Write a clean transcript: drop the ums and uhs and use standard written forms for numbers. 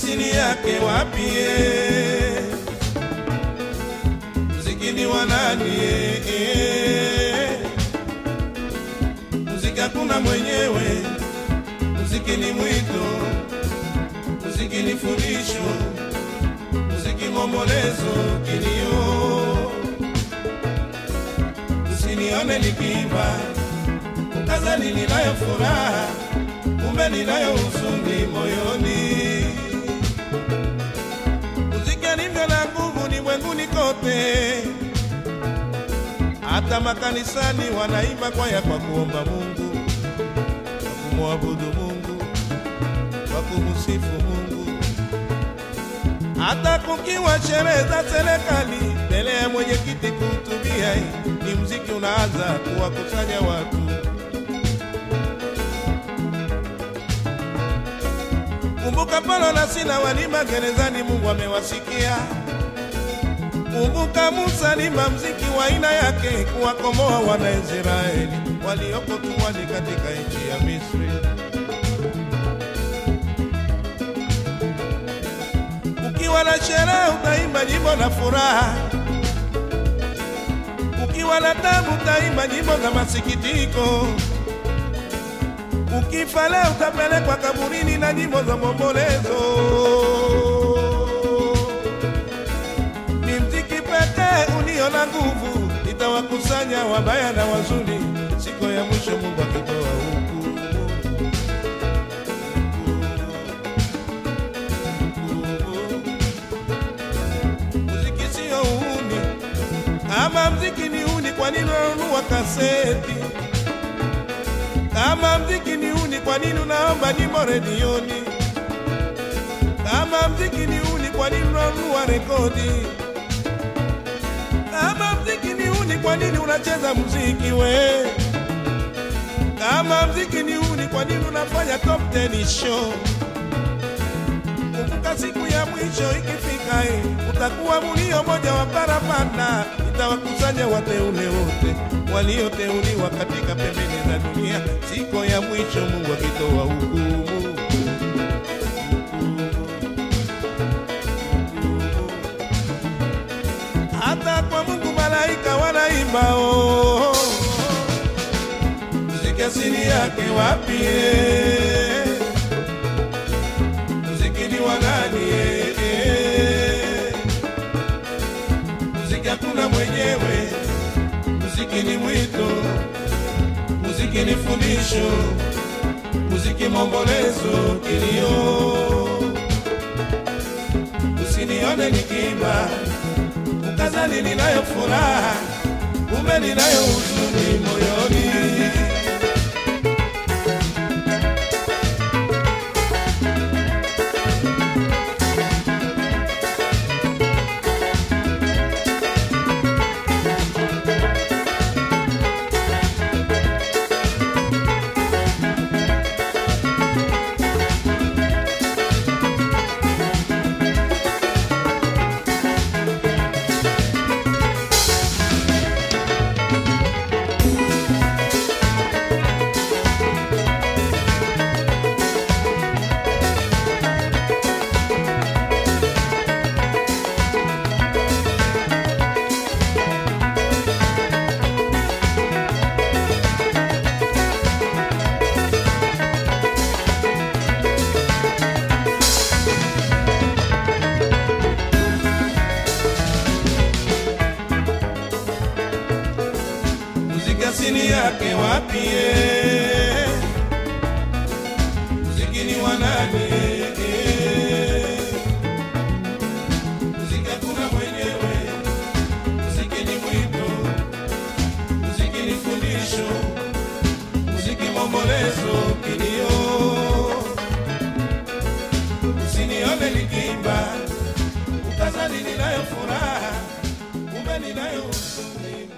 asili yake wapi? Muziki ni wa nani? Muziki hakuna mwenyewe, muziki ni mwito, muziki ni fundisho, muziki ngombolezo, kilio. Usinione nikiimba ukazani ninayo furaha, kumbe ninayo huzuni moyoni. Muziki ndivyo na nguvu ulimwenguni kote, hata makanisani wanaimba kwaya kwa kuomba Mungu, kwa kumwabudu Mungu, kwa kumsifu Mungu. Hata kukiwa sherehe za serikali, mbele ya mwenyekiti kuhutubia, ni muziki unaanza kuwakusanya watu. Kumbuka Paulo na Sila walima gerezani, Mungu amewasikia. Kumbuka Musa alima muziki wa aina yake kuwakomboa wana Israeli walioko tumboni katika nchi ya Misri. Ukiwa na sherehe utaimba nyimbo na furaha, ukiwa na tabu utaimba nyimbo za masikitiko. Ukifa leo utapelekwa kaburini na nyimbo za maombolezo. Ni muziki pekee ulio na nguvu, itawakusanya wabaya na wazuri siku ya mwisho, Mungu akitoa hukumu. Muziki sio uhuni. Kama muziki ni uhuni, kwa nini unanunua kaseti? Kama muziki ni uhuni, kwa nini unaomba nyimbo redioni? Kama muziki ni uhuni, kwa nini unanunua rekodi? Kama muziki ni uhuni, kwa nini unacheza muziki we? Kama muziki ni uhuni, kwa nini unafanya top 10 show? Kumbuka siku ya mwisho ikifika, utakuwa mulio moja wa parapanda, itawakusanya wateule wote walioteuliwa katika pembeni za dunia. Siku ya mwisho Mungu akitoa hukumu. Hata kwa Mungu malaika wanaimba, oh, muziki asili yake wapi? Muziki ni wa nani? Muziki hakuna mwenyewe, muziki ni mwito, muziki ni fundisho, muziki maombolezo, kilio. Usinione nikiimba ukazani ninayo furaha, kumbe ninayo huzuni moyoni. Asili yake wapi? Muziki ni wa nani? Muziki hakuna mwenyewe, muziki ni mwito, muziki ni fundisho, muziki maombolezo, kilio. Usinione nikiimba ukazani ninayo furaha, kumbe ninayo huzuni.